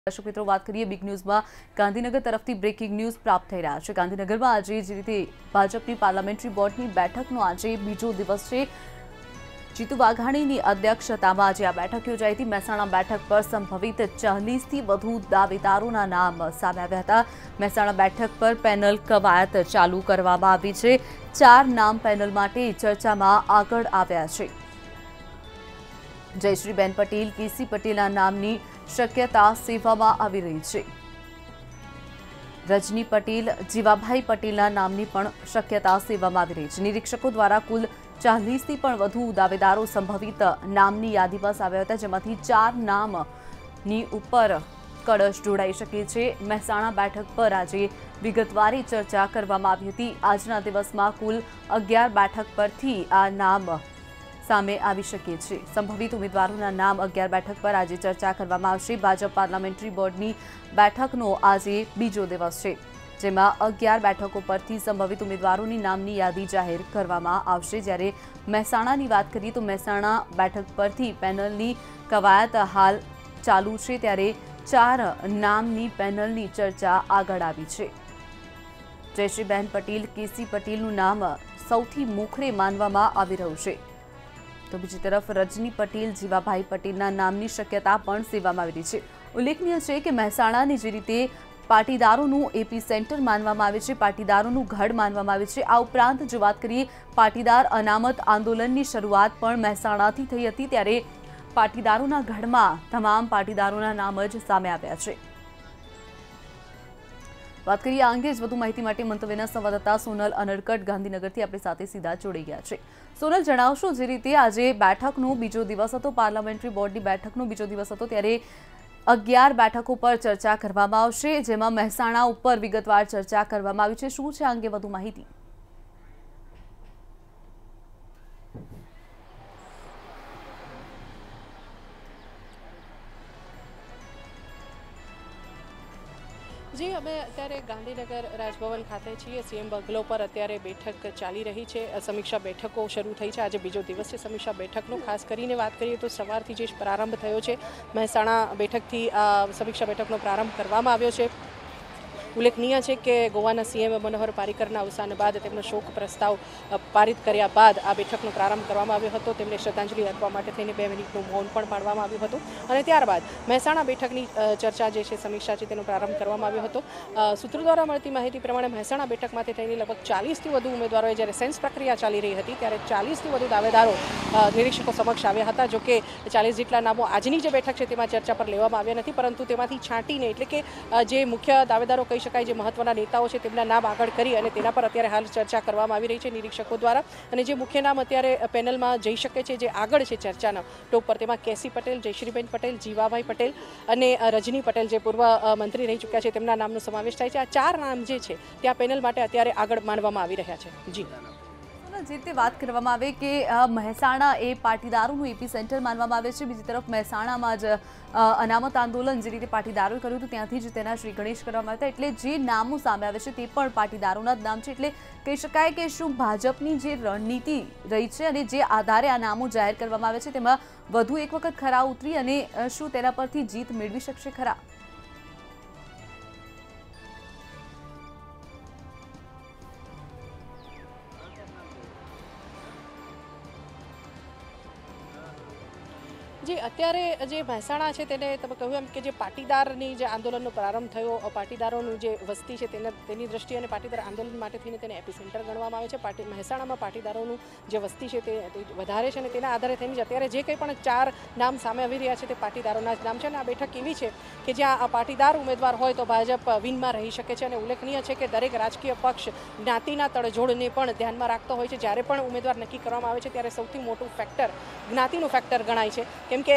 દર્શક મિત્રો, વાત કરીએ બિગ ન્યૂઝમાં ગાંધીનગર તરફથી બ્રેકિંગ ન્યૂઝ પ્રાપ્ત થઈ રહ્યા છે। ગાંધીનગરમાં આજે જે રીતે ભાજપની પાર્લામેન્ટરી બોર્ડની બેઠકનો આજે બીજો દિવસ છે। જીતુ વાઘાણીની અધ્યક્ષતામાં આજે આ બેઠક યોજાઈ હતી। મહેસાણા બેઠક પર સંભવિત 40થી વધુ દાવેદારોના નામ સામે આવ્યા હતા। મહેસાણા બેઠક પર પેનલ કવાયત ચાલુ કરવામાં આવી છે। 4 નામ પેનલ માટે ચર્ચામાં આગળ આવ્યા છે। જયશ્રીબેન પટેલ, કેસી પટેલના નામની શક્યતા સેવામાં આવી રહી છે। રજની પટેલ, જીવાભાઈ પટેલના નામની પણ શક્યતા સેવામાં આવી રહી છે। નિરીક્ષકો દ્વારા કુલ 40થી પણ વધુ દાવેદારો સંભવિત નામની યાદીમાં આવ્યા હતા, જેમાંથી 4 નામની ઉપર કળશ જોડાઈ શકે છે। મહેસાણા બેઠક પર આજે વિગતવાર ચર્ચા કરવામાં આવી હતી। આજના દિવસમાં કુલ 11 બેઠક પરથી આ નામ સામે આવી શકે છે। સંભવિત ઉમેદવારોના નામ 11 બેઠક પર આજે ચર્ચા કરવામાં આવશે। ભાજપ પાર્લામેન્ટરી બોર્ડની બેઠકનો આજે બીજો દિવસ છે, જેમાં 11 બેઠકો પરથી સંભવિત ઉમેદવારોની નામની યાદી જાહેર કરવામાં આવશે। જ્યારે મહેસાણાની વાત કરીએ તો મહેસાણા બેઠક પરથી પેનલની કવાયત હાલ ચાલુ છે, ત્યારે 4 નામની પેનલની ચર્ચા આગળ આવી છે। જયશ્રીબેન પટેલ, કેસી પટેલનું નામ સૌથી મોખરે માનવામાં આવી રહ્યું છે, તો બીજી તરફ રજની પટેલ, જીવાભાઈ પટેલના નામની શક્યતા પણ સેવામાં આવી રહી છે। ઉલ્લેખનીય છે કે મહેસાણાની જે રીતે પાટીદારોનું એપી સેન્ટર માનવામાં આવે છે, પાટીદારોનું ગઢ માનવામાં આવે છે, આ ઉપરાંત જો વાત કરીએ પાટીદાર અનામત આંદોલનની શરૂઆત પણ મહેસાણાથી થઈ હતી, ત્યારે પાટીદારોના ગઢમાં તમામ પાટીદારોના નામ જ સામે આવ્યા છે। વાત કરીએ આ અંગે જ વધુ માહિતી માટે મંતવ્યના સંવાદદાતા સોનલ અનરકટ ગાંધીનગરથી આપણી સાથે સીધા જોડાઈ ગયા છે। સોનલ, જણાવશો, જે રીતે આજે બેઠકનો બીજો દિવસ હતો, પાર્લામેન્ટરી બોર્ડની બેઠકનો બીજો દિવસ હતો, ત્યારે 11 બેઠકો પર ચર્ચા કરવામાં આવશે, જેમાં મહેસાણા ઉપર વિગતવાર ચર્ચા કરવામાં આવી છે। શું છે આ અંગે વધુ માહિતી? જી, અમે અત્યારે ગાંધીનગર રાજભવન ખાતે છીએ। સીએમ બંગલો પર અત્યારે બેઠક ચાલી રહી છે। સમીક્ષા બેઠકો શરૂ થઈ છે, આજે બીજો દિવસ છે સમીક્ષા બેઠકનો। ખાસ કરીને વાત કરીએ તો સવારથી જે પ્રારંભ થયો છે, મહેસાણા બેઠકથી સમીક્ષા બેઠકનો પ્રારંભ કરવામાં આવ્યો છે। ઉલ્લેખનીય છે કે ગોવાના સીએમ મનોહર પારીકરના અવસાન બાદ તેમનો શોક પ્રસ્તાવ પારિત કર્યા બાદ આ બેઠકનો પ્રારંભ કરવામાં આવ્યો હતો। તેમને શ્રદ્ધાંજલિ આપવા માટે થઈને 2 મિનિટનું મૌન પણ પાડવામાં આવ્યું હતું, અને ત્યારબાદ મહેસાણા બેઠકની ચર્ચા જે છે, સમીક્ષા છે, તેનો પ્રારંભ કરવામાં આવ્યો હતો। સૂત્રો દ્વારા મળતી માહિતી પ્રમાણે મહેસાણા બેઠકમાંથી થઈને લગભગ 40થી વધુ ઉમેદવારોએ જ્યારે સેન્સ પ્રક્રિયા ચાલી રહી હતી, ત્યારે 40થી વધુ દાવેદારો નિરીક્ષકો સમક્ષ આવ્યા હતા। જોકે 40 જેટલા નામો આજની જે બેઠક છે તેમાં ચર્ચા પર લેવામાં આવ્યા નથી, પરંતુ તેમાંથી છાંટીને, એટલે કે જે મુખ્ય દાવેદારો કહી શકાય, જે મહત્વના નેતાઓ છે, તેમના નામ આગળ કરી અને તેના પર અત્યારે હાલ ચર્ચા કરવામાં આવી રહી છે નિરીક્ષકો દ્વારા। અને જે મુખ્ય નામ અત્યારે પેનલમાં જઈ શકે છે, જે આગળ છે ચર્ચાના ટોપ પર, તેમાં કેસી પટેલ, જયશ્રીબેન પટેલ, જીવાભાઈ પટેલ અને રજની પટેલ, જે પૂર્વ મંત્રી રહી ચૂક્યા છે, તેમના નામનો સમાવેશ થાય છે। આ 4 નામ જે છે ત્યાં પેનલ માટે અત્યારે આગળ માનવામાં આવી રહ્યા છે। જી, જે રીતે વાત કરવામાં આવે કે મહેસાણા એ પાટીદારોનું એપી સેન્ટર માનવામાં આવે છે, બીજી તરફ મહેસાણામાં જ અનામત આંદોલન જે રીતે પાટીદારોએ કર્યું હતું, ત્યાંથી જ તેના શ્રી ગણેશ કરવામાં આવ્યા હતા, એટલે જે નામો સામે આવે છે તે પણ પાટીદારોના જ નામ છે। એટલે કહી શકાય કે શું ભાજપની જે રણનીતિ રહી છે અને જે આધારે આ નામો જાહેર કરવામાં આવે છે, તેમાં વધુ એક વખત ખરા ઉતરી અને શું તેના પરથી જીત મેળવી શકશે ખરા? જી, અત્યારે જે મહેસાણા છે તેને તમે કહ્યું એમ કે જે પાટીદારની જે આંદોલનનો પ્રારંભ થયો, પાટીદારોનું જે વસ્તી છે તેની દ્રષ્ટિએ અને પાટીદાર આંદોલન માટે થઈને તેને એપી સેન્ટર ગણવામાં આવે છે। મહેસાણામાં પાટીદારોનું જે વસ્તી છે તે વધારે છે, અને તેના આધારે થઈને જ અત્યારે જે કંઈ પણ 4 નામ સામે આવી રહ્યા છે તે પાટીદારોના જ નામ છે। અને આ બેઠક એવી છે કે જ્યાં આ પાટીદાર ઉમેદવાર હોય તો ભાજપ વિનમાં રહી શકે છે। અને ઉલ્લેખનીય છે કે દરેક રાજકીય પક્ષ જ્ઞાતિના તડજોડને પણ ધ્યાનમાં રાખતો હોય છે। જ્યારે પણ ઉમેદવાર નક્કી કરવામાં આવે છે ત્યારે સૌથી મોટું ફેક્ટર જ્ઞાતિનું ફેક્ટર ગણાય છે, કેમ કે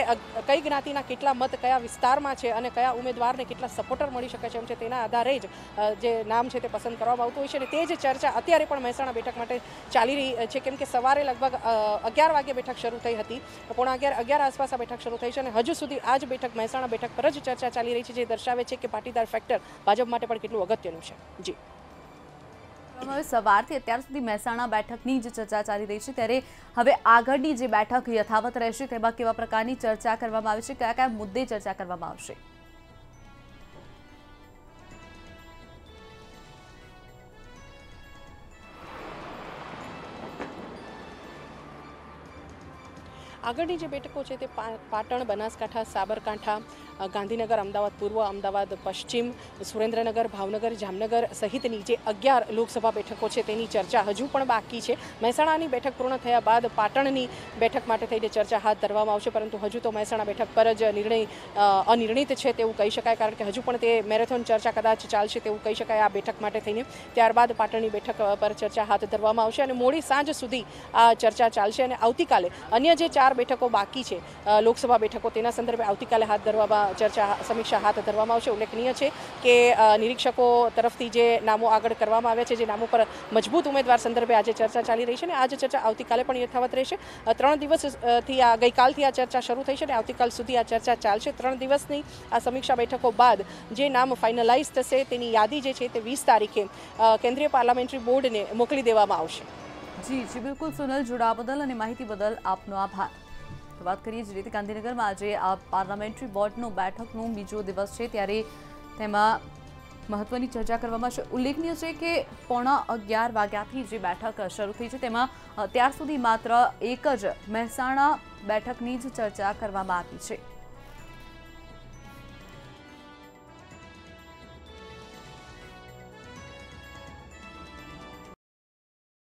કઈ જ્ઞાતિના કેટલા મત કયા વિસ્તારમાં છે અને કયા ઉમેદવારને કેટલા સપોર્ટર મળી શકે છે, એમ છે તેના આધારે જ જે નામ છે તે પસંદ કરવામાં આવતું હોય છે। અને તે જ ચર્ચા અત્યારે પણ મહેસાણા બેઠક માટે ચાલી રહી છે, કેમ કે સવારે લગભગ 11 વાગે બેઠક શરૂ થઈ હતી, 11:15 આસપાસ આ બેઠક શરૂ થઈ છે, અને હજુ સુધી આ જ બેઠક મહેસાણા બેઠક પર જ ચર્ચા ચાલી રહી છે, જે દર્શાવે છે કે પાટીદાર ફેક્ટર ભાજપ માટે પણ કેટલું અગત્યનું છે। જી, સવારથી અત્યાર સુધી મહેસાણા બેઠકની જ ચર્ચા ચાલી રહી છે, ત્યારે હવે આગળની જે બેઠક યથાવત રહેશે તેમાં કેવા પ્રકારની ચર્ચા કરવામાં આવે છે, કયા કયા મુદ્દે ચર્ચા કરવામાં આવશે? આગળની જે બેઠકો છે તે પાટણ, બનાસકાંઠા, સાબરકાંઠા, ગાંધીનગર, અમદાવાદ પૂર્વ, અમદાવાદ પશ્ચિમ, સુરેન્દ્રનગર, ભાવનગર, જામનગર સહિતની જે 11 લોકસભા બેઠકો છે તેની ચર્ચા હજુ પણ બાકી છે. મહેસાણાની બેઠક પૂર્ણ થયા બાદ પાટણની બેઠક માટે થઈને ચર્ચા હાથ ધરવામાં આવશે, પરંતુ હજુ તો મહેસાણા બેઠક પર જ અનિર્ણિત છે તેવું કહી શકાય, કારણ કે હજુ પણ તે મેરેથોન ચર્ચા કદાચ ચાલશે તેવું કહી શકાય આ બેઠક માટે થઈને. ત્યારબાદ પાટણની બેઠક પર ચર્ચા હાથ ધરવામાં આવશે અને મોડી સાંજ સુધી આ ચર્ચા ચાલશે અને આવતીકાલે અન્ય જે 4 બેઠકો બાકી છે લોકસભા બેઠકો તેના સંદર્ભે આવતીકાલે હાથ ધરવામાં સમીક્ષા હાથ ધરવામાં આવશે. ઉલ્લેખનીય છે કે નિરીક્ષકો તરફથી જે નામો આગળ કરવામાં આવ્યા છે, જે નામો પર મજબૂત ઉમેદવાર સંદર્ભે આજે ચર્ચા ચાલી રહી છે અને આ જ ચર્ચા આવતીકાલે પણ યથાવત રહેશે. 3 દિવસથી ગઈકાલથી આ ચર્ચા શરૂ થઈ છે અને આવતીકાલ સુધી આ ચર્ચા ચાલશે. 3 દિવસની આ સમીક્ષા બેઠકો બાદ જે નામ ફાઇનલાઇઝ થશે તેની યાદી જે છે તે 20 તારીખે કેન્દ્રીય પાર્લામેન્ટરી બોર્ડને મોકલી દેવામાં આવશે. જી બિલકુલ સોનલ, જોડાવા બદલ અને માહિતી બદલ આપનો આભાર. તો વાત કરીએ જે રીતે ગાંધીનગરમાં આજે આ પાર્લામેન્ટરી બોર્ડનો બેઠકનો બીજો દિવસ છે, ત્યારે તેમાં મહત્વની ચર્ચા કરવામાં છે. ઉલ્લેખનીય છે કે 11:15 વાગ્યાથી જે બેઠક શરૂ થઈ છે તેમાં અત્યાર સુધી માત્ર એક જ મહેસાણા બેઠકની જ ચર્ચા કરવામાં આવી છે.